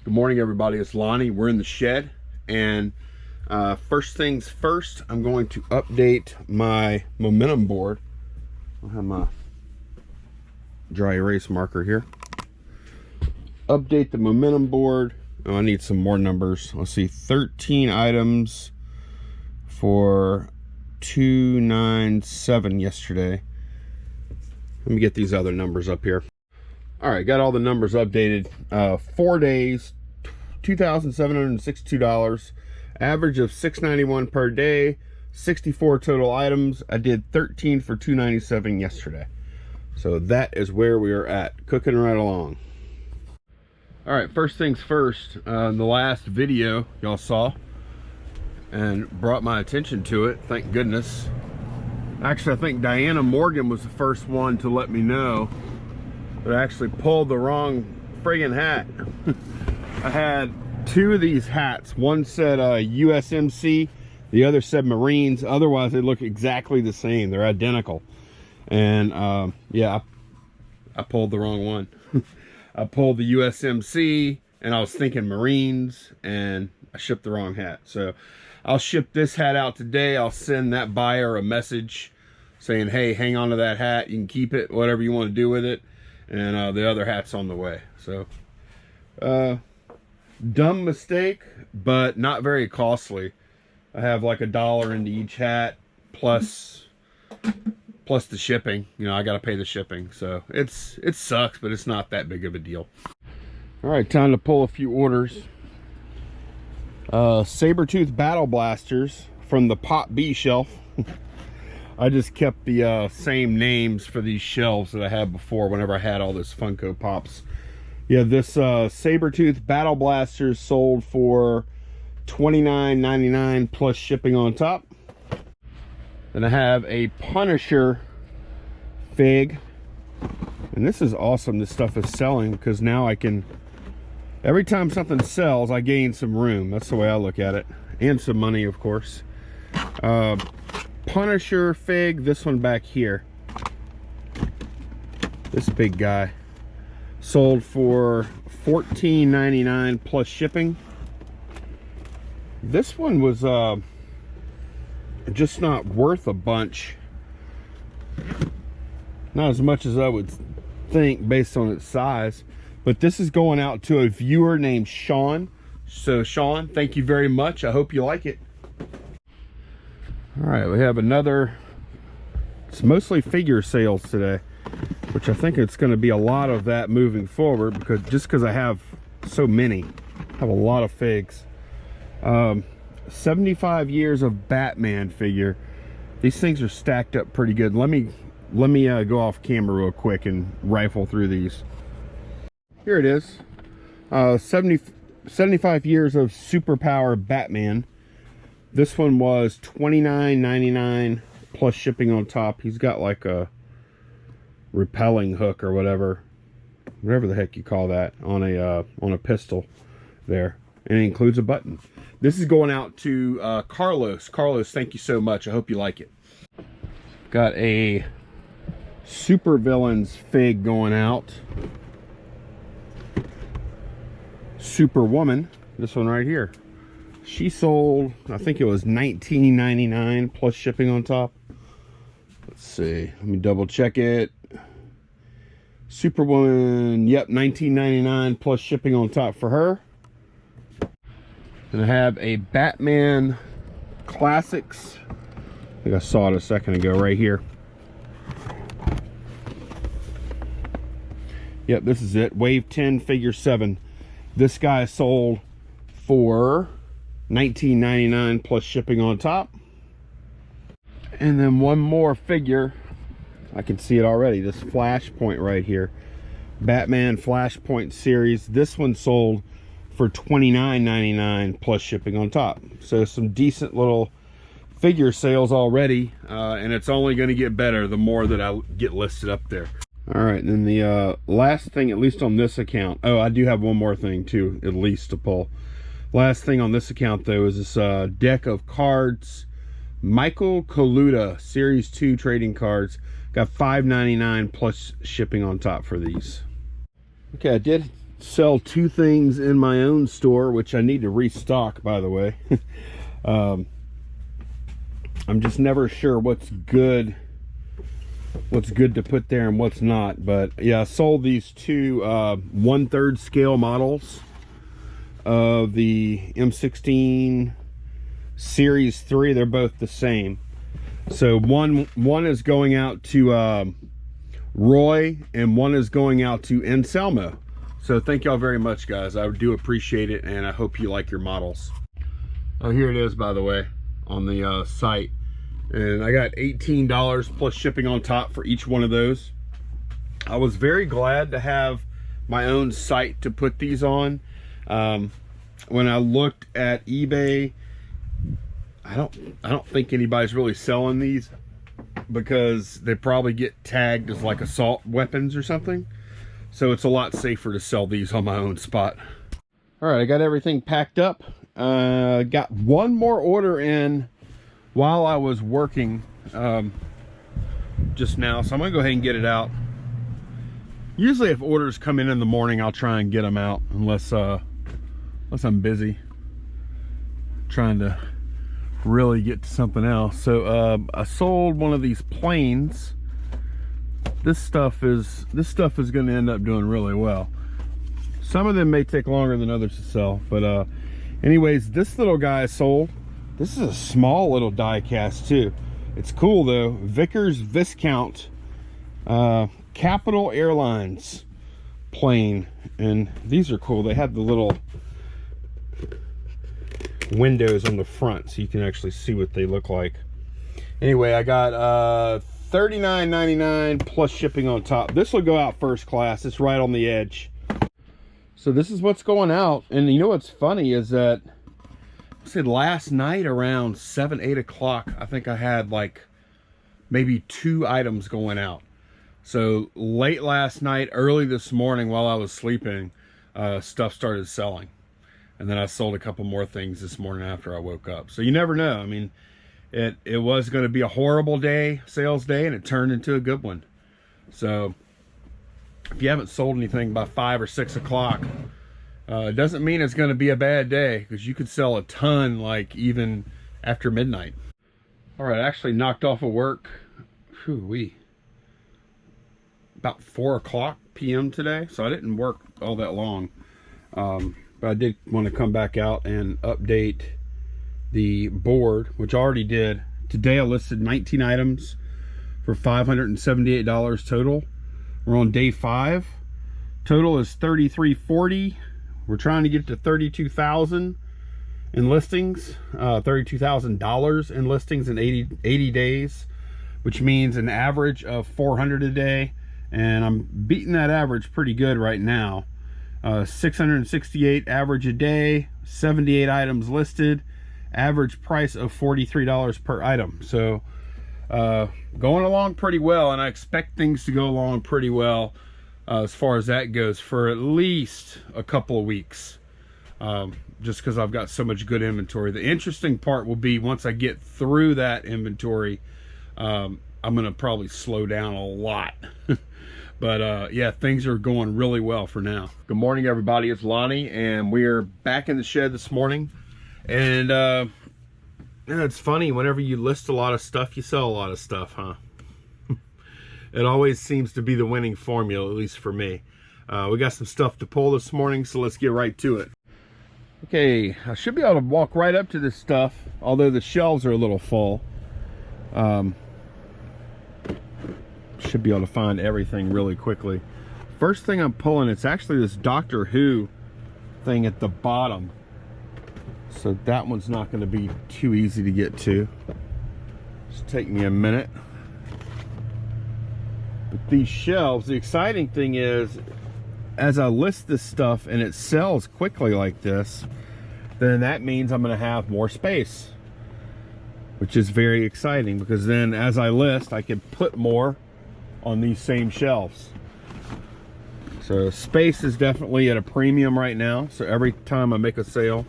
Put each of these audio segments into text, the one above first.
Good morning, everybody. It's Lonnie. We're in the shed, and first things first, I'm going to update my momentum board. I'll have my dry erase marker here. Update the momentum board. Oh, I need some more numbers. Let's see, 13 items for 297 yesterday. Let me get these other numbers up here. All right, got all the numbers updated. 4 days, $2,762, average of $691 per day, 64 total items. I did 13 for 297 yesterday. So that is where we are at, cooking right along. All right, first things first, the last video y'all saw and brought my attention to it, thank goodness. Actually, I think Diana Morgan was the first one to let me know that I actually pulled the wrong friggin' hat. I had two of these hats. One said USMC, the other said Marines. Otherwise, they look exactly the same. They're identical. And yeah, I pulled the wrong one. I pulled the USMC, and I was thinking Marines, and I shipped the wrong hat. So I'll ship this hat out today. I'll send that buyer a message saying, hey, hang on to that hat. You can keep it, whatever you want to do with it. And the other hat's on the way. So dumb mistake, but not very costly. I have like $1 into each hat plus the shipping. You know, I got to pay the shipping. So it sucks, but it's not that big of a deal. All right, time to pull a few orders. Saber-tooth battle blasters from the Pop B shelf. I just kept the same names for these shelves that I had before whenever I had all this Funko Pops. Yeah, this Saber-tooth battle blasters sold for $29.99 plus shipping on top. Then I have a Punisher fig. And this is awesome, this stuff is selling, because now I can, every time something sells, I gain some room. That's the way I look at it. And some money, of course. Punisher fig, this one back here. This big guy. Sold for $14.99 plus shipping. This one was just not worth a bunch. Not as much as I would think based on its size. But this is going out to a viewer named Sean. So Sean, thank you very much. I hope you like it. All right, we have another, it's mostly figure sales today, which I think it's going to be a lot of that moving forward, because I have so many. I have a lot of figs. 75 years of Batman figure. These things are stacked up pretty good. Let me go off camera real quick and rifle through these. Here it is. 75 years of superpower Batman. This one was $29.99 plus shipping on top. He's got like a repelling hook or whatever the heck you call that, on a pistol there, and it includes a button. This is going out to Carlos. Carlos, thank you so much. I hope you like it. Got a super villains fig going out. Superwoman, this one right here. She sold, I think it was $19.99 plus shipping on top. Let's see, let me double check it. Superwoman, yep, $19.99 plus shipping on top for her. And I have a Batman Classics. I think I saw it a second ago right here. Yep, this is it. Wave 10 figure 7. This guy sold for $19.99 plus shipping on top. And then one more figure, I can see it already, this Flashpoint right here, Batman Flashpoint series. This one sold for $29.99 plus shipping on top. So some decent little figure sales already, and it's only going to get better the more that I get listed up there. All right, and then the last thing, at least on this account, oh, I do have one more thing too, at least to pull. Last thing on this account though is this deck of cards, Michael Kaluta Series 2 trading cards. Got $5.99 plus shipping on top for these. Okay, I did sell 2 things in my own store, which I need to restock, by the way. I'm just never sure what's good to put there and what's not. But yeah, I sold these 2 1/3 scale models of the M16 Series 3. They're both the same. So one is going out to Roy, and one is going out to Anselmo. So thank y'all very much, guys. I do appreciate it, and I hope you like your models. Oh, here it is, by the way, on the site. And I got $18 plus shipping on top for each one of those. I was very glad to have my own site to put these on. When I looked at eBay, I don't think anybody's really selling these because they probably get tagged as like assault weapons or something. So it's a lot safer to sell these on my own spot. All right, I got everything packed up. Got one more order in while I was working just now, so I'm gonna go ahead and get it out. Usually if orders come in the morning, I'll try and get them out unless I'm busy trying to really get to something else. So I sold one of these planes. This stuff is going to end up doing really well. Some of them may take longer than others to sell, but anyways, this little guy I sold. This is a small little die cast too. It's cool though. Vickers Viscount Capital Airlines plane, and these are cool. They have the little windows on the front so you can actually see what they look like. Anyway, I got $39.99 plus shipping on top. This will go out first class. It's right on the edge. So this is what's going out. And you know what's funny is that I said last night around 7-8 o'clock, I think I had like maybe 2 items going out. So late last night, early this morning while I was sleeping, stuff started selling. And then I sold a couple more things this morning after I woke up. So you never know. I mean, it was going to be a horrible day, sales day, and it turned into a good one. So if you haven't sold anything by 5 or 6 o'clock, it doesn't mean it's going to be a bad day, because you could sell a ton like even after midnight. All right, I actually knocked off of work about 4 o'clock p.m. today, so I didn't work all that long. But I did want to come back out and update the board, which I already did. Today I listed 19 items for $578 total. We're on day 5. Total is $33.40. We're trying to get to $32,000 in listings, $32,000 in listings in 80 days, which means an average of 400 a day. And I'm beating that average pretty good right now. 668 average a day, 78 items listed, average price of $43 per item. So going along pretty well, and I expect things to go along pretty well as far as that goes for at least a couple of weeks, just because I've got so much good inventory. The interesting part will be once I get through that inventory, I'm gonna probably slow down a lot. But yeah, things are going really well for now. Good morning, everybody. It's Lonnie, and we're back in the shed this morning. And it's funny, whenever you list a lot of stuff, you sell a lot of stuff, huh? It always seems to be the winning formula, at least for me. We got some stuff to pull this morning, so let's get right to it. Okay, I should be able to walk right up to this stuff, although the shelves are a little full. Should be able to find everything really quickly. First thing I'm pulling, it's actually this Doctor Who thing at the bottom. So that one's not going to be too easy to get to. Just take me a minute. But these shelves, the exciting thing is, as I list this stuff and it sells quickly like this, then that means I'm going to have more space, which is very exciting, because then as I list, I can put more on these same shelves. So space is definitely at a premium right now. So every time I make a sale,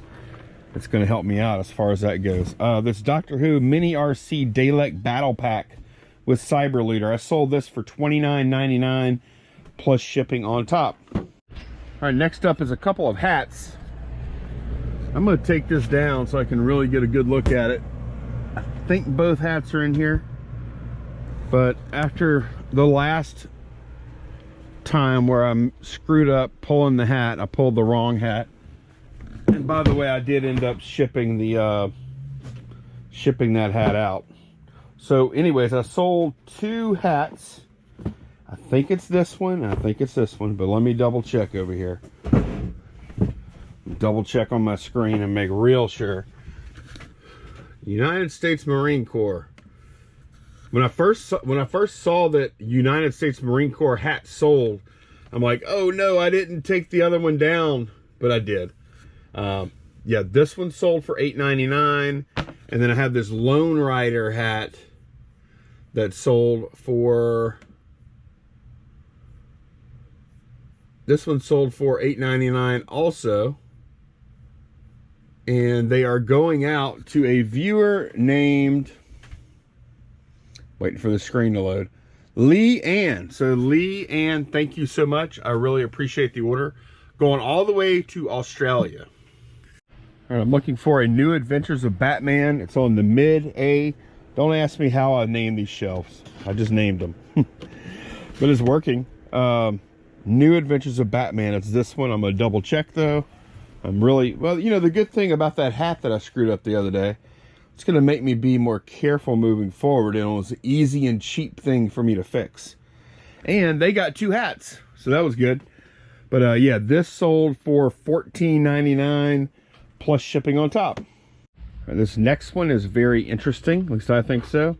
it's going to help me out as far as that goes. This Doctor Who Mini RC Dalek Battle Pack with Cyber Leader. I sold this for $29.99 plus shipping on top. All right, next up is a couple of hats. I'm gonna take this down so I can really get a good look at it. I think both hats are in here, but after the last time where I'm screwed up pulling the hat, I pulled the wrong hat. And by the way, I did end up shipping the shipping that hat out. So anyways, I sold 2 hats. I think it's this one, and I think it's this one, but let me double check over here. Double check on my screen and make real sure. United States Marine Corps. When I first saw that United States Marine Corps hat sold, I'm like, oh no, I didn't take the other one down, but I did. Yeah, this one sold for $8.99, and then I have this Lone Rider hat that sold for, this one sold for $8.99 also. And they are going out to a viewer named, waiting for the screen to load, Lee Ann. So Lee Ann, thank you so much. I really appreciate the order. Going all the way to Australia. All right, I'm looking for a New Adventures of Batman. It's on the mid-A. Don't ask me how I named these shelves. I just named them. But it's working. New Adventures of Batman. It's this one. I'm going to double check though. I'm really, well, you know, the good thing about that hat that I screwed up the other day, it's going to make me be more careful moving forward, and it was an easy and cheap thing for me to fix. And they got 2 hats, so that was good. But yeah, this sold for $14.99 plus shipping on top. And this next one is very interesting, at least I think so.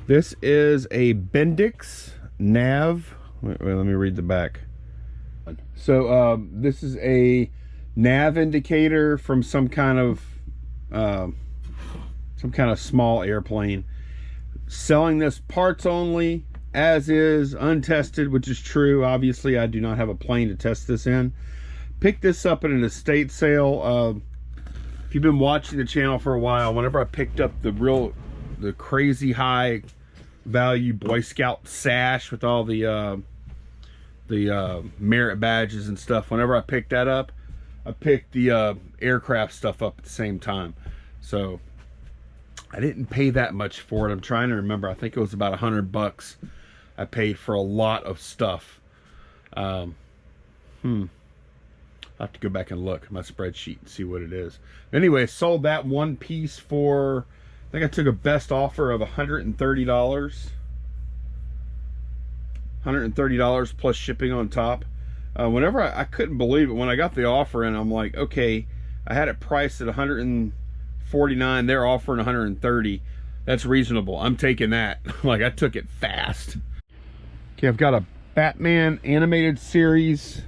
This is a Bendix nav. Wait, let me read the back. So this is a nav indicator from some kind of small airplane. Selling this parts only, as is, untested, which is true. Obviously, I do not have a plane to test this in. Picked this up at an estate sale. If you've been watching the channel for a while, whenever I picked up the crazy high value Boy Scout sash with all the merit badges and stuff, whenever I picked that up, I picked the aircraft stuff up at the same time. So I didn't pay that much for it. I'm trying to remember. I think it was about $100 I paid for a lot of stuff. I'll have to go back and look at my spreadsheet and see what it is. Anyway, sold that one piece for, I think I took a best offer of $130. $130 plus shipping on top. Whenever I couldn't believe it when I got the offer, and I'm like, okay, I had it priced at $149, they're offering $130. That's reasonable. I'm taking that. Like, I took it fast. Okay, I've got a Batman animated series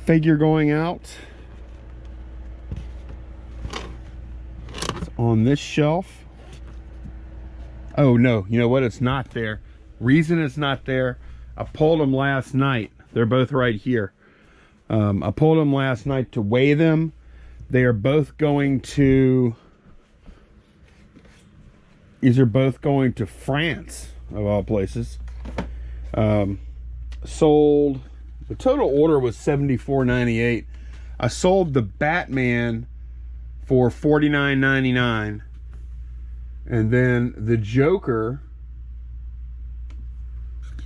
figure going out. It's on this shelf. Oh no, you know what? It's not there. Reason it's not there, I pulled them last night. They're both right here. I pulled them last night to weigh them. They are both going to, these are both going to France, of all places. Sold, the total order was $74.98. I sold the Batman for $49.99. And then the Joker,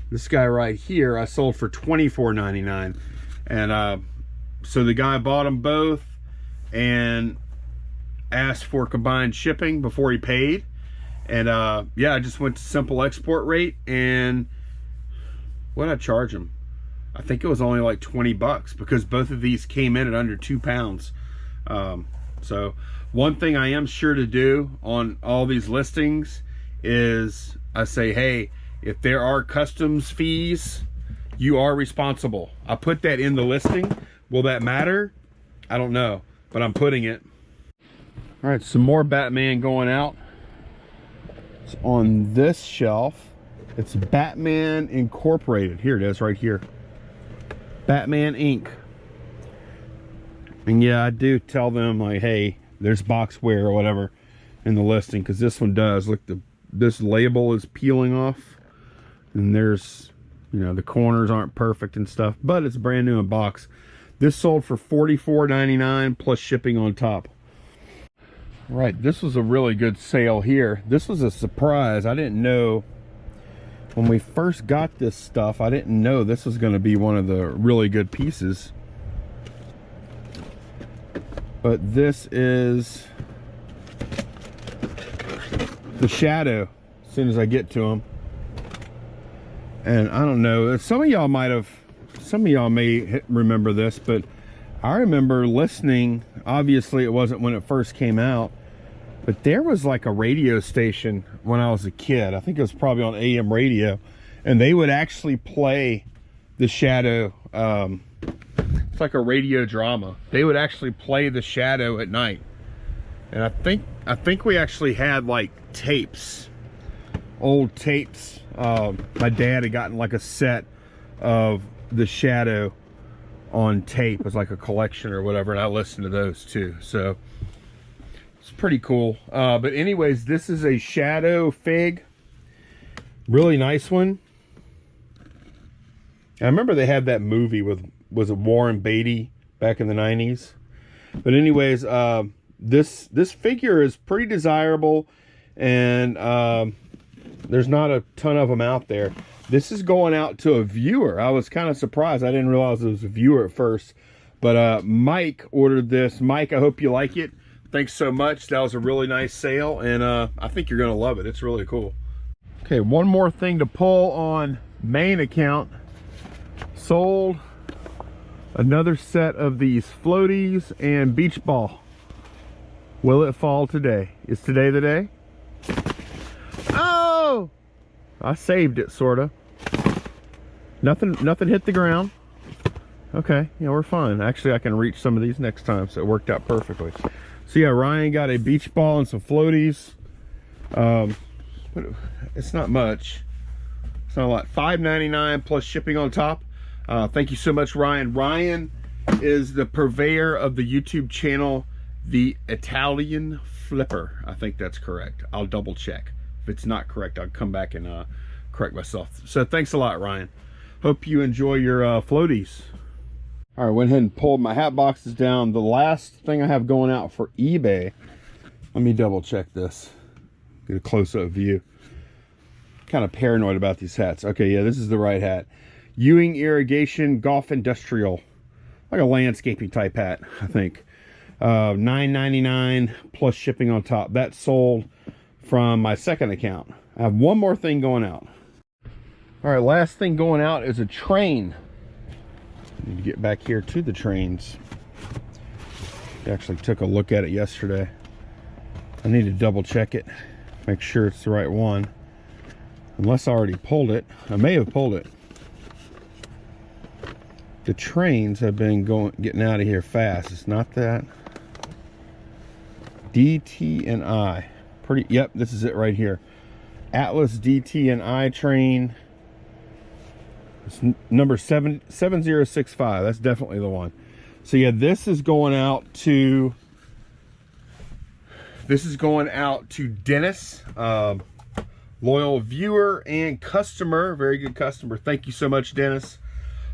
this guy right here, I sold for $24.99. And so the guy bought them both and asked for combined shipping before he paid. And yeah, I just went to simple export rate, and what did I charge him? I think it was only like $20 because both of these came in at under 2 pounds. So one thing I am sure to do on all these listings is I say, hey, if there are customs fees, you are responsible. I put that in the listing. Will that matter? I don't know, but I'm putting it. All right, some more Batman going out. It's on this shelf. It's Batman Incorporated. Here it is right here. Batman Inc. And yeah, I do tell them like, hey, there's boxware or whatever in the listing, because this one does. Look, this label is peeling off, and there's, you know, the corners aren't perfect and stuff, but it's brand new in box. This sold for $44.99 plus shipping on top. Right, this was a really good sale here. This was a surprise. I didn't know when we first got this stuff, I didn't know this was going to be one of the really good pieces. But this is the Shadow, as soon as I get to them. And I don't know, some of y'all may remember this, but I remember listening. Obviously it wasn't when it first came out, but there was like a radio station when I was a kid. I think it was probably on AM radio, and they would actually play the Shadow. It's like a radio drama. They would actually play the Shadow at night. And I think we actually had like tapes, old tapes. My dad had gotten like a set of the Shadow on tape. It was like a collection or whatever, and I listened to those too. So it's pretty cool. But anyways, this is a Shadow fig. Really nice one. I remember they had that movie with, was it Warren Beatty back in the 90s? But anyways, this figure is pretty desirable, and there's not a ton of them out there. This is going out to a viewer. I was kind of surprised. I didn't realize it was a viewer at first. But Mike ordered this. Mike, I hope you like it. Thanks so much. That was a really nice sale, and I think you're going to love it. It's really cool. Okay, one more thing to pull on main account. Sold another set of these floaties and beach ball. Will it fall today? Is today the day? Oh! I saved it, sorta. Nothing hit the ground. Okay, yeah, we're fine. Actually, I can reach some of these next time, so it worked out perfectly. So yeah, Ryan got a beach ball and some floaties. But it's not much. It's not a lot. $5.99 plus shipping on top. Thank you so much, Ryan. Ryan is the purveyor of the YouTube channel, The Italian Flipper. I think that's correct. I'll double check. If it's not correct, I'll come back and correct myself. So thanks a lot, Ryan. Hope you enjoy your floaties. All right, went ahead and pulled my hat boxes down. The last thing I have going out for eBay. Let me double check this. Get a close-up view. Kind of paranoid about these hats. Okay, yeah, this is the right hat. Ewing Irrigation Golf Industrial, like a landscaping type hat, I think. $9.99 plus shipping on top. That sold from my second account. I have one more thing going out. All right, last thing going out is a train. I need to get back here to the trains. I actually took a look at it yesterday. I need to double check it, make sure it's the right one. Unless I already pulled it. I may have pulled it. The trains have been getting out of here fast. It's not that. DT and I. Yep, this is it right here. Atlas DT and I train. It's number 7065. That's definitely the one. So yeah, this is going out to Dennis. Loyal viewer and customer. Very good customer. Thank you so much, Dennis.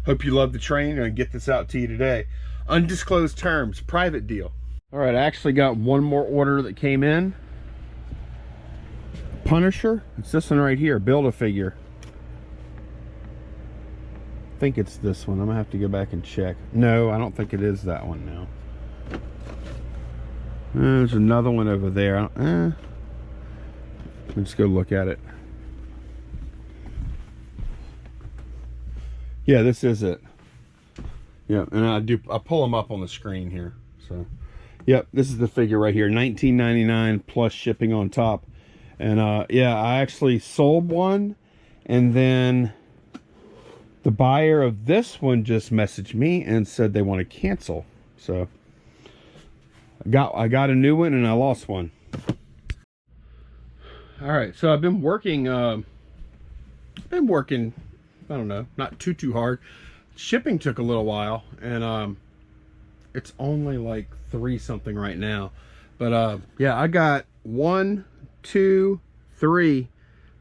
Hope you love the train, and get this out to you today. Undisclosed terms, private deal. All right, I actually got one more order that came in. Punisher. It's this one right here. Build-A-Figure. I think it's this one. I'm gonna have to go back and check. No, I don't think it is that one now. There's another one over there. Let me just go look at it. Yeah, this is it. Yeah, and I pull them up on the screen here. So, yep, this is the figure right here. $19.99 plus shipping on top. And yeah, I actually sold one, and then the buyer of this one just messaged me and said they want to cancel. So I got a new one, and I lost one. All right, so I've been working. I don't know, not too hard. Shipping took a little while, and it's only like 3 something right now. But yeah, I got 1, 2, 3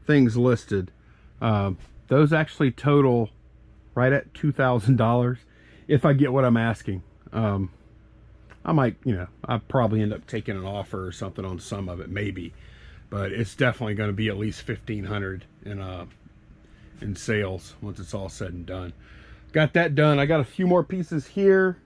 things listed. Those actually total right at $2,000 if I get what I'm asking. I might, you know, I'll probably end up taking an offer or something on some of it, maybe, but it's definitely going to be at least 1,500 in sales once it's all said and done. Got that done. I got a few more pieces here.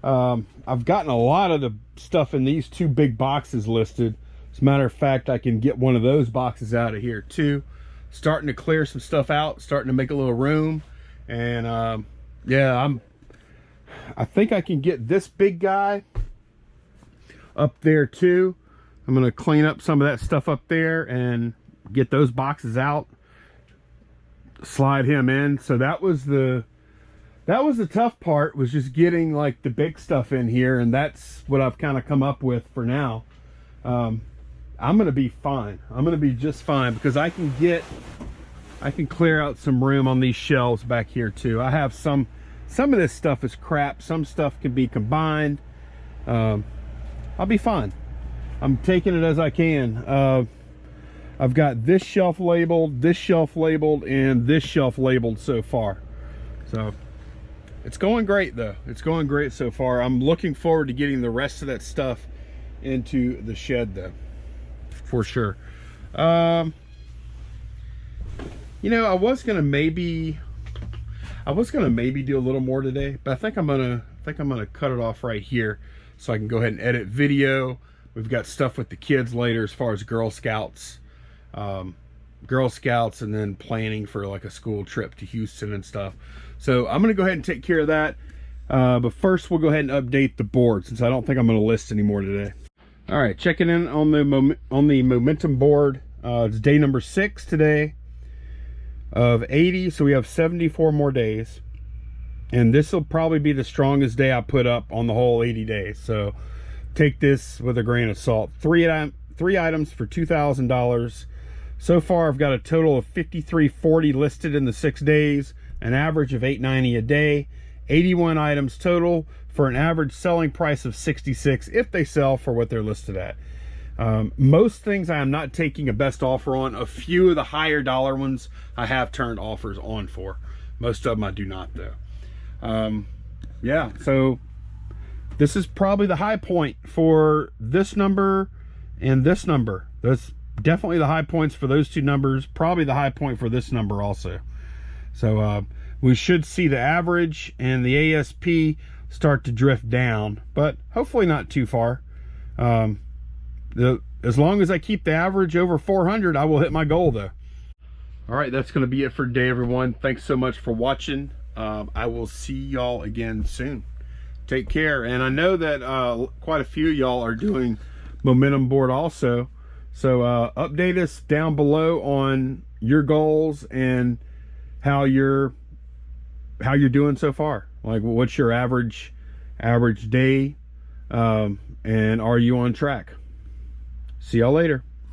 I've gotten a lot of the stuff in these 2 big boxes listed. As a matter of fact, I can get one of those boxes out of here too. Starting to clear some stuff out, starting to make a little room. And yeah, I think I can get this big guy up there too. I'm gonna clean up some of that stuff up there and get those boxes out, slide him in. So that was the tough part, was just getting like the big stuff in here, and that's what I've kind of come up with for now. I'm gonna be fine. I'm gonna be just fine, because I can clear out some room on these shelves back here too. I have some of this stuff is crap, some stuff can be combined. I'll be fine. I'm taking it as I can. I've got this shelf labeled, and this shelf labeled so far. So it's going great though. It's going great so far. I'm looking forward to getting the rest of that stuff into the shed though, for sure. You know, I was gonna maybe do a little more today, but I think I'm gonna cut it off right here so I can go ahead and edit video. We've got stuff with the kids later as far as Girl Scouts, and then planning for like a school trip to Houston and stuff. So I'm gonna go ahead and take care of that. But first we'll go ahead and update the board, since I don't think I'm gonna list anymore today. All right, checking in on the momentum board. It's day number 6 today of 80, so we have 74 more days, and this will probably be the strongest day I put up on the whole 80 days, so take this with a grain of salt. Three items for $2,000 so far. I've got a total of 5,340 listed in the 6 days, an average of $890 a day. 81 items total for an average selling price of $66 if they sell for what they're listed at. Most things I am not taking a best offer on. A few of the higher dollar ones I have turned offers on for. Most of them I do not though. Yeah, so this is probably the high point for this number and this number. That's definitely the high points for those 2 numbers. Probably the high point for this number also. So we should see the average and the ASP start to drift down, but hopefully not too far. As long as I keep the average over 400, I will hit my goal though. All right, that's going to be it for today, everyone. Thanks so much for watching. I will see y'all again soon. Take care. And I know that quite a few of y'all are doing momentum board also, so update us down below on your goals and how you're doing so far. Like, what's your average day, and are you on track? See y'all later.